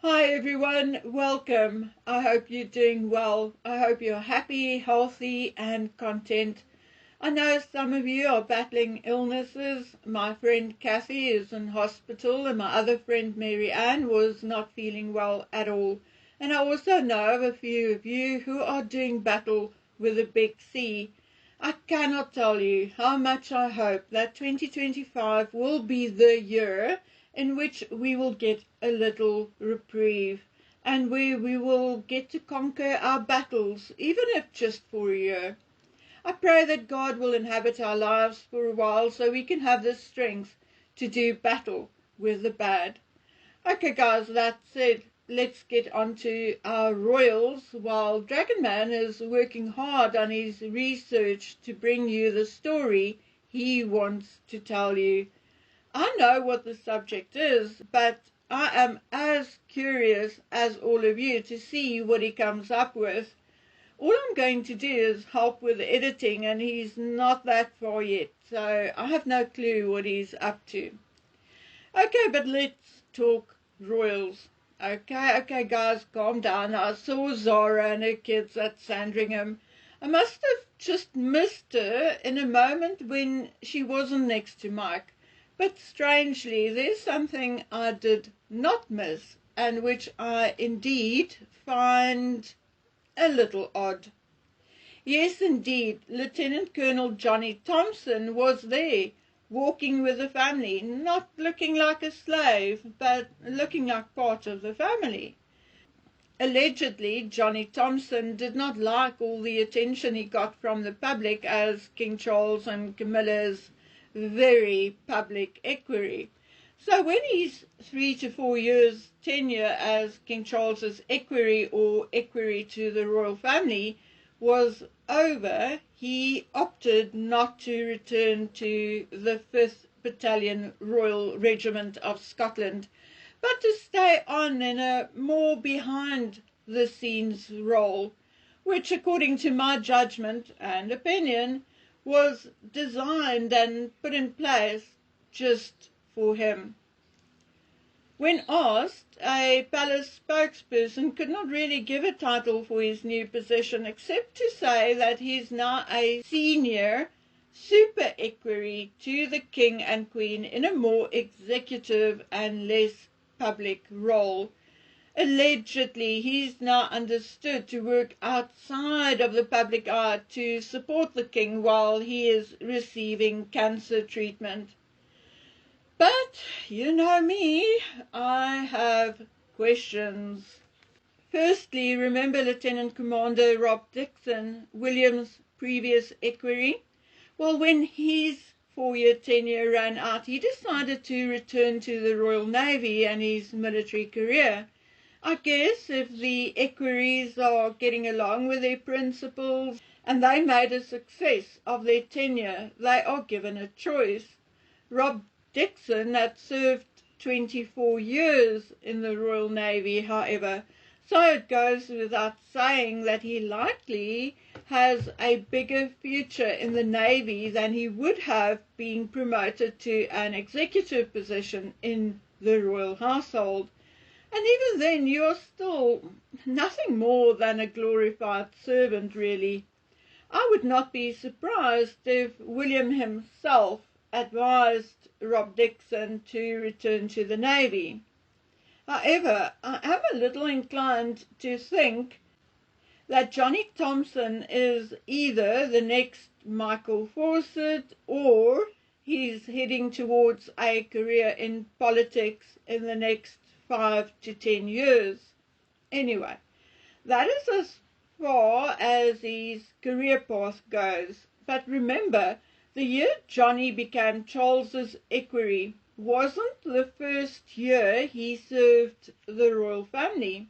Hi everyone, welcome. I hope you're doing well. I hope you're happy, healthy and content. I know some of you are battling illnesses. My friend Kathy is in hospital and my other friend Mary Ann was not feeling well at all. And I also know of a few of you who are doing battle with a big C. I cannot tell you how much I hope that 2025 will be the year in which we will get a little reprieve and where we will get to conquer our battles, even if just for a year. I pray that God will inhabit our lives for a while so we can have the strength to do battle with the bad. Okay guys, that said, let's get on to our royals while Dragon Man is working hard on his research to bring you the story he wants to tell you. I know what the subject is, but I am as curious as all of you to see what he comes up with. All I'm going to do is help with the editing, and he's not that far yet, so I have no clue what he's up to. Okay, but let's talk royals. Okay, guys, calm down. I saw Zara and her kids at Sandringham. I must have just missed her in a moment when she wasn't next to Mike. But strangely, there's something I did not miss, and which I indeed find a little odd. Yes, indeed, Lieutenant Colonel Johnny Thompson was there, walking with the family, not looking like a slave, but looking like part of the family. Allegedly, Johnny Thompson did not like all the attention he got from the public as King Charles and Camilla's very public equerry. So when his 3 to 4 years tenure as King Charles's equerry or equerry to the royal family was over, he opted not to return to the 5th Battalion Royal Regiment of Scotland, but to stay on in a more behind-the-scenes role, which, according to my judgment and opinion, was designed and put in place just for him. When asked, a palace spokesperson could not really give a title for his new position except to say that he's now a senior super equerry to the king and queen in a more executive and less public role. Allegedly, he's now understood to work outside of the public eye to support the king while he is receiving cancer treatment. But, you know me, I have questions. Firstly, remember Lieutenant Commander Rob Dixon, William's previous equerry? Well, when his 4-year tenure ran out, he decided to return to the Royal Navy and his military career. I guess if the equerries are getting along with their principals and they made a success of their tenure, they are given a choice. Rob Dixon had served 24 years in the Royal Navy, however, so it goes without saying that he likely has a bigger future in the Navy than he would have being promoted to an executive position in the royal household. And even then, you're still nothing more than a glorified servant, really. I would not be surprised if William himself advised Rob Dixon to return to the Navy. However, I am a little inclined to think that Johnny Thompson is either the next Michael Fawcett or he's heading towards a career in politics in the next 5 to 10 years. Anyway, that is as far as his career path goes. But remember, the year Johnny became Charles's equerry wasn't the first year he served the royal family.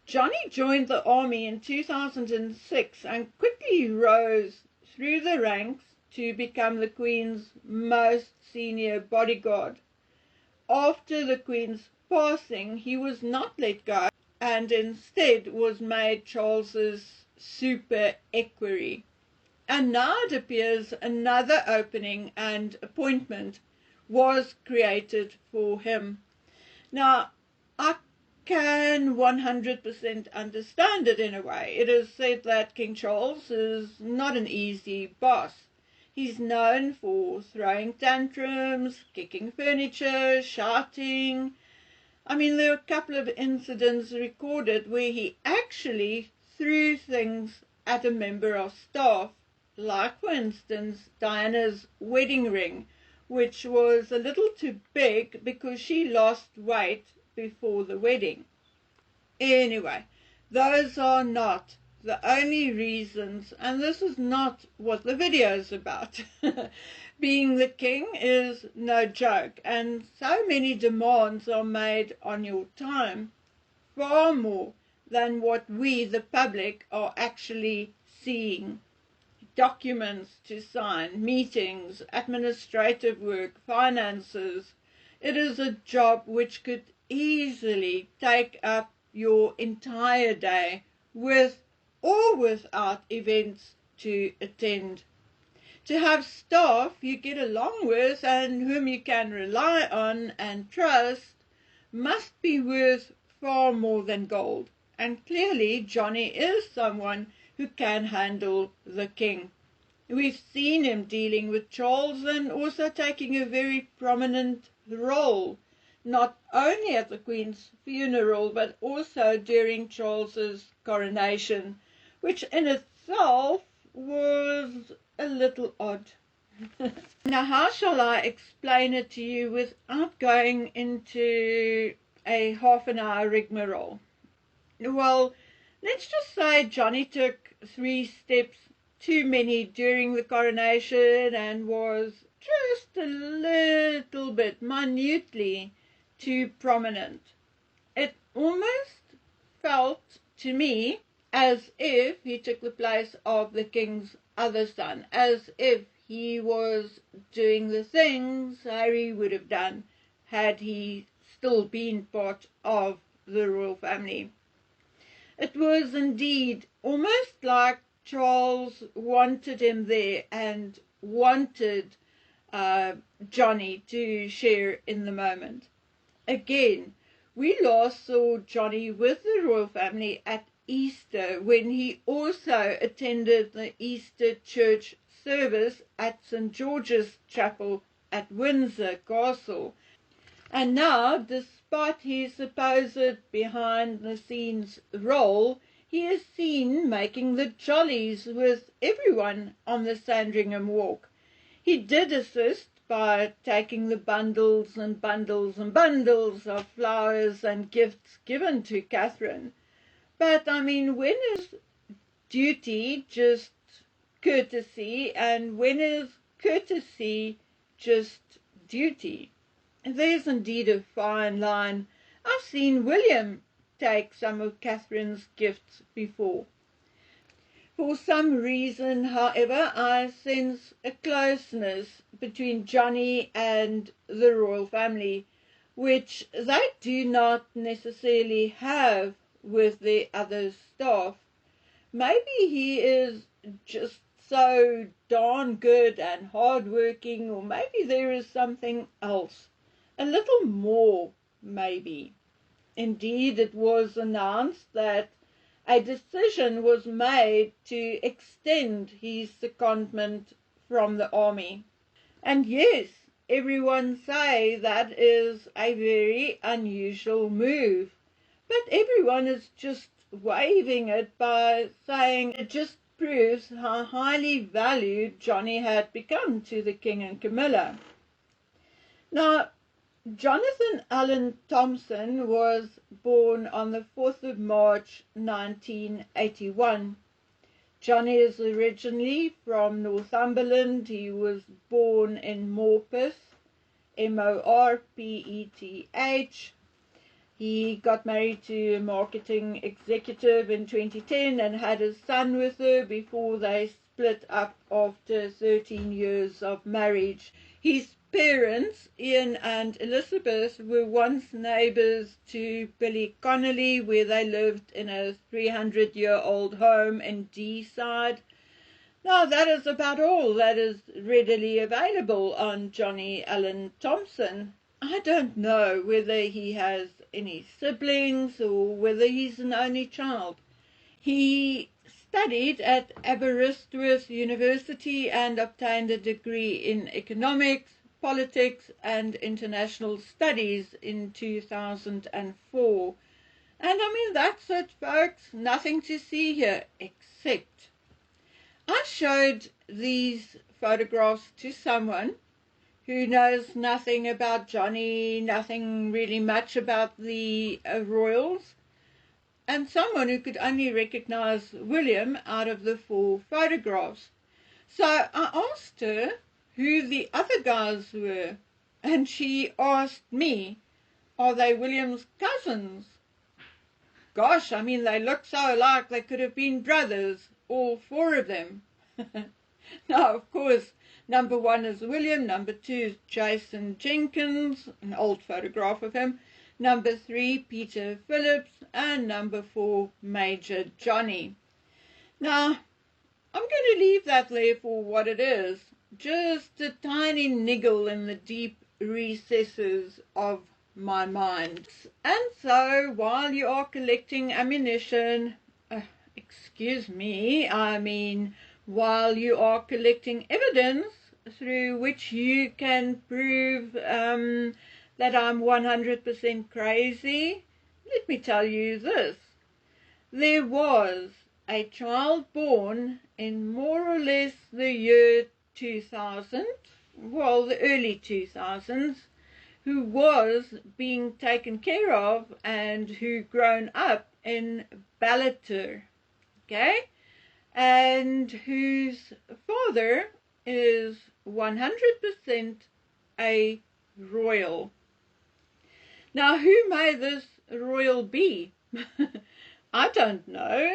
Johnny joined the army in 2006 and quickly rose through the ranks to become the Queen's most senior bodyguard. After the Queen's passing, he was not let go and instead was made Charles's super equerry. And now it appears another opening and appointment was created for him. Now, I can 100% understand it in a way. It is said that King Charles is not an easy boss. He's known for throwing tantrums, kicking furniture, shouting. I mean, there are a couple of incidents recorded where he actually threw things at a member of staff, like, for instance, Diana's wedding ring, which was a little too big because she lost weight before the wedding. Anyway, those are not the only reasons, and this is not what the video is about. Being the king is no joke, and so many demands are made on your time, far more than what we, the public, are actually seeing. Documents to sign, meetings, administrative work, finances. It is a job which could easily take up your entire day, with or without events to attend. To have staff you get along with and whom you can rely on and trust must be worth far more than gold. And clearly Johnny is someone who can handle the king. We've seen him dealing with Charles and also taking a very prominent role, not only at the Queen's funeral, but also during Charles's coronation, which in itself was a little odd. Now, how shall I explain it to you without going into a half an hour rigmarole? Well, let's just say Johnny took 3 steps too many during the coronation and was just a little bit minutely too prominent. It almost felt to me as if he took the place of the king's other son, as if he was doing the things Harry would have done had he still been part of the royal family. It was indeed almost like Charles wanted him there and wanted Johnny to share in the moment. Again, we last saw Johnny with the royal family at Easter, when he also attended the Easter church service at St. George's Chapel at Windsor Castle. And now, despite his supposed behind-the-scenes role, he is seen making the jollies with everyone on the Sandringham Walk. He did assist by taking the bundles and bundles and bundles of flowers and gifts given to Catherine. But, I mean, when is duty just courtesy, and when is courtesy just duty? There's indeed a fine line. I've seen William take some of Catherine's gifts before. For some reason, however, I sense a closeness between Johnny and the royal family, which they do not necessarily have with the other staff. Maybe he is just so darn good and hard-working, or maybe there is something else. A little more, maybe. Indeed, it was announced that a decision was made to extend his secondment from the army. And yes, everyone say that is a very unusual move. But everyone is just waving it by saying it just proves how highly valued Johnny had become to the King and Camilla. Now, Jonathan Allen Thompson was born on the 4th of March 1981. Johnny is originally from Northumberland. He was born in Morpeth, Morpeth. He got married to a marketing executive in 2010 and had a son with her before they split up after 13 years of marriage. His parents, Ian and Elizabeth, were once neighbours to Billy Connolly, where they lived in a 300-year-old home in Deeside. Now, that is about all that is readily available on Johnny Allen Thompson. I don't know whether he has any siblings or whether he's an only child. He studied at Aberystwyth University and obtained a degree in economics, politics and international studies in 2004. And I mean, that's it, folks. Nothing to see here, except I showed these photographs to someone who knows nothing about Johnny, nothing really much about the royals, and someone who could only recognize William out of the 4 photographs. So I asked her who the other guys were, and she asked me, are they William's cousins? Gosh, I mean, they look so alike they could have been brothers, all 4 of them. Now, of course, number 1 is William, number 2 is Jason Jenkins, an old photograph of him, number 3, Peter Phillips, and number 4, Major Johnny. Now, I'm going to leave that there for what it is, just a tiny niggle in the deep recesses of my mind. And so, while you are collecting ammunition, while you are collecting evidence through which you can prove that I'm 100% crazy, let me tell you this. There was a child born in more or less the year 2000, well, the early 2000s, who was being taken care of and who grown up in Ballater, okay, and whose father is 100% a royal. Now, who may this royal be? I don't know,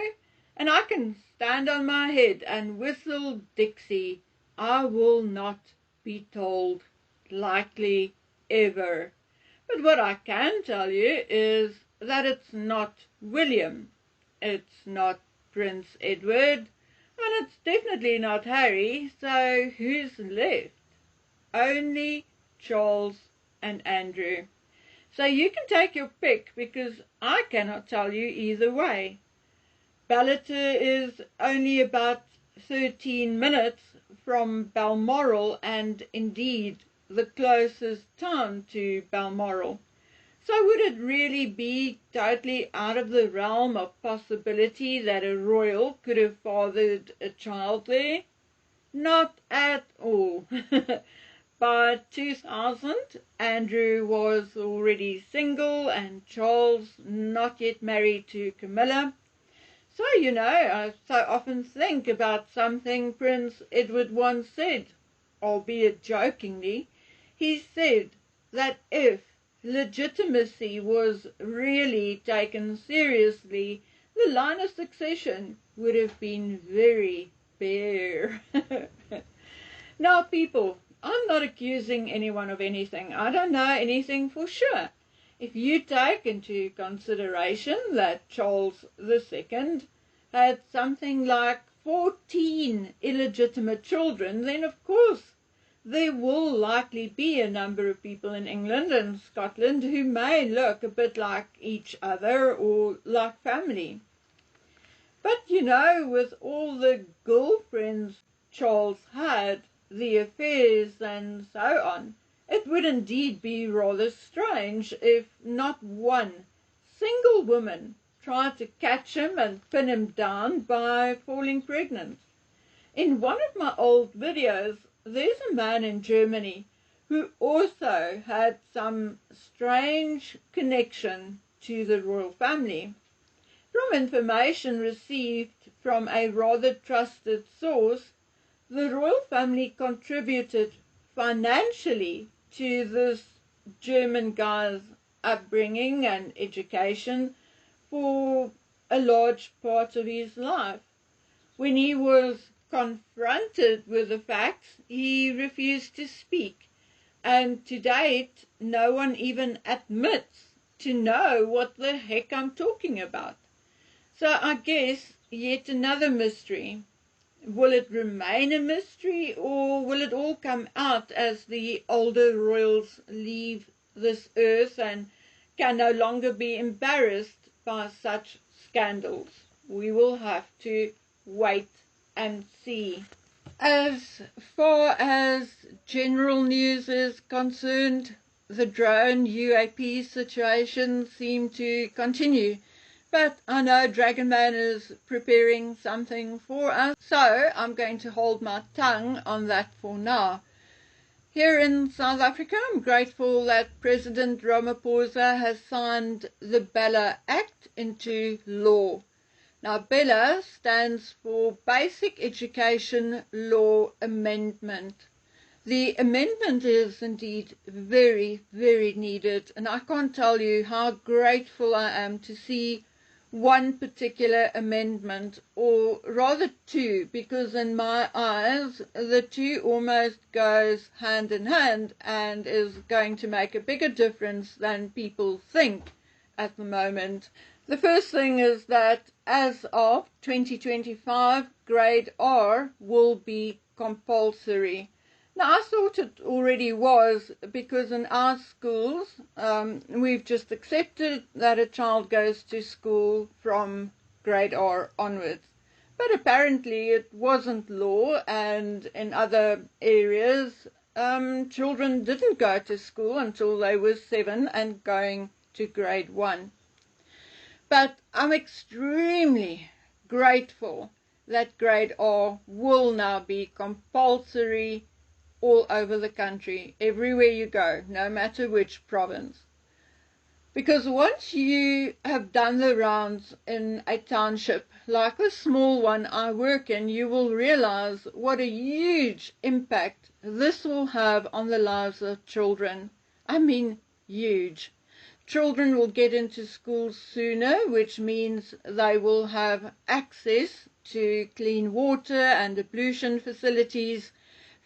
and I can stand on my head and whistle Dixie. I will not be told, likely ever. But what I can tell you is that it's not William, it's not Prince Edward, and it's definitely not Harry, so who's left? Only Charles and Andrew. So you can take your pick, because I cannot tell you either way. Ballater is only about 13 minutes from Balmoral, and indeed the closest town to Balmoral. So would it really be totally out of the realm of possibility that a royal could have fathered a child there? Not at all. By 2000, Andrew was already single and Charles not yet married to Camilla. So, you know, I so often think about something Prince Edward once said, albeit jokingly. He said that if legitimacy was really taken seriously, the line of succession would have been very bare. Now, people, I'm not accusing anyone of anything. I don't know anything for sure. If you take into consideration that Charles II had something like 14 illegitimate children, then of course there will likely be a number of people in England and Scotland who may look a bit like each other or like family. But you know, with all the girlfriends Charles had, the affairs and so on, it would indeed be rather strange if not one single woman tried to catch him and pin him down by falling pregnant. In one of my old videos, there's a man in Germany who also had some strange connection to the royal family. From information received from a rather trusted source, the royal family contributed financially to this German guy's upbringing and education for a large part of his life. When he was confronted with the facts, he refused to speak, and to date, no one even admits to know what the heck I'm talking about. So I guess yet another mystery. Will it remain a mystery, or will it all come out as the older royals leave this earth and can no longer be embarrassed by such scandals. We will have to wait and see. As far as general news is concerned, the drone UAP situation seemed to continue. But I know Dragonman is preparing something for us, so I'm going to hold my tongue on that for now. Here in South Africa, I'm grateful that President Ramaphosa has signed the Bella Act into law. Now, Bella stands for Basic Education Law Amendment. The amendment is indeed very, very needed, and I can't tell you how grateful I am to see one particular amendment, or rather two, because in my eyes the two almost goes hand in hand and is going to make a bigger difference than people think at the moment. The first thing is that as of 2025, grade R will be compulsory. Now, I thought it already was, because in our schools, we've just accepted that a child goes to school from grade R onwards. But apparently it wasn't law, and in other areas, children didn't go to school until they were 7 and going to grade 1. But I'm extremely grateful that grade R will now be compulsory all over the country, everywhere you go, no matter which province. Because once you have done the rounds in a township, like the small one I work in, you will realize what a huge impact this will have on the lives of children. I mean, huge. Children will get into school sooner, which means they will have access to clean water and ablution facilities,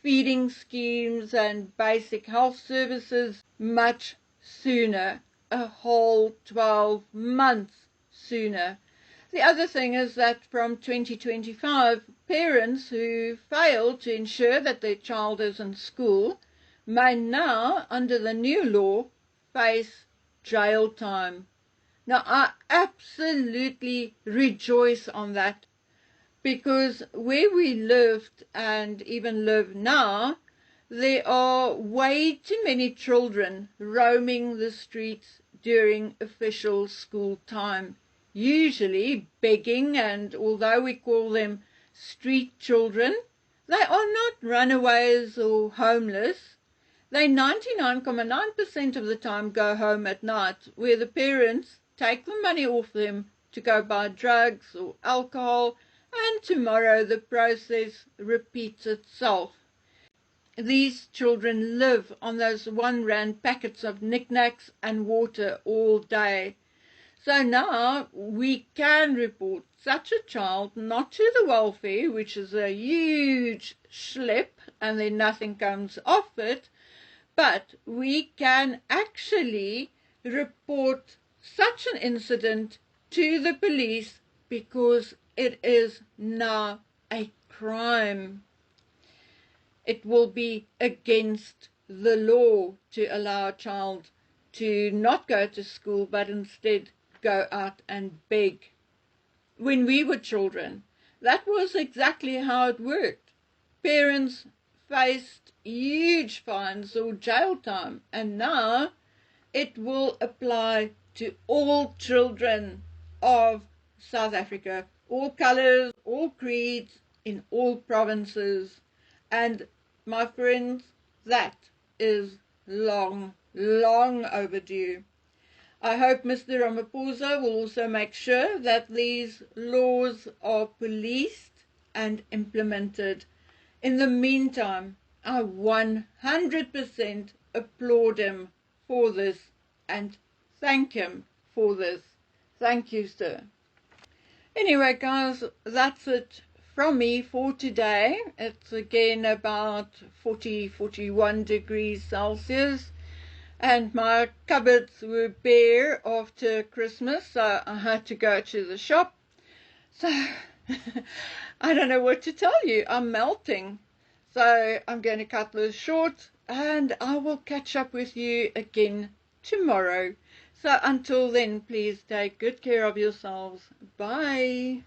feeding schemes and basic health services much sooner, a whole 12 months sooner. The other thing is that from 2025, parents who fail to ensure that their child is in school may now, under the new law, face jail time. Now, I absolutely rejoice on that, because where we lived and even live now, there are way too many children roaming the streets during official school time, usually begging, and although we call them street children, they are not runaways or homeless. They 99.9% of the time go home at night, where the parents take the money off them to go buy drugs or alcohol, and tomorrow the process repeats itself. These children live on those 1 rand packets of knickknacks and water all day. So now we can report such a child not to the welfare, which is a huge schlep, and then nothing comes off it, but we can actually report such an incident to the police, because it is now a crime. It will be against the law to allow a child to not go to school, but instead go out and beg. When we were children, that was exactly how it worked. Parents faced huge fines or jail time, and now it will apply to all children of South Africa, all colours, all creeds, in all provinces. And my friends, that is long, long overdue. I hope Mr. Ramaphosa will also make sure that these laws are policed and implemented. In the meantime, I 100% applaud him for this and thank him for this. Thank you, sir. Anyway, guys, that's it from me for today. It's again about 41 degrees Celsius, and my cupboards were bare after Christmas, so I had to go to the shop. So I don't know what to tell you. I'm melting. So I'm going to cut this short, and I will catch up with you again tomorrow. So until then, please take good care of yourselves. Bye.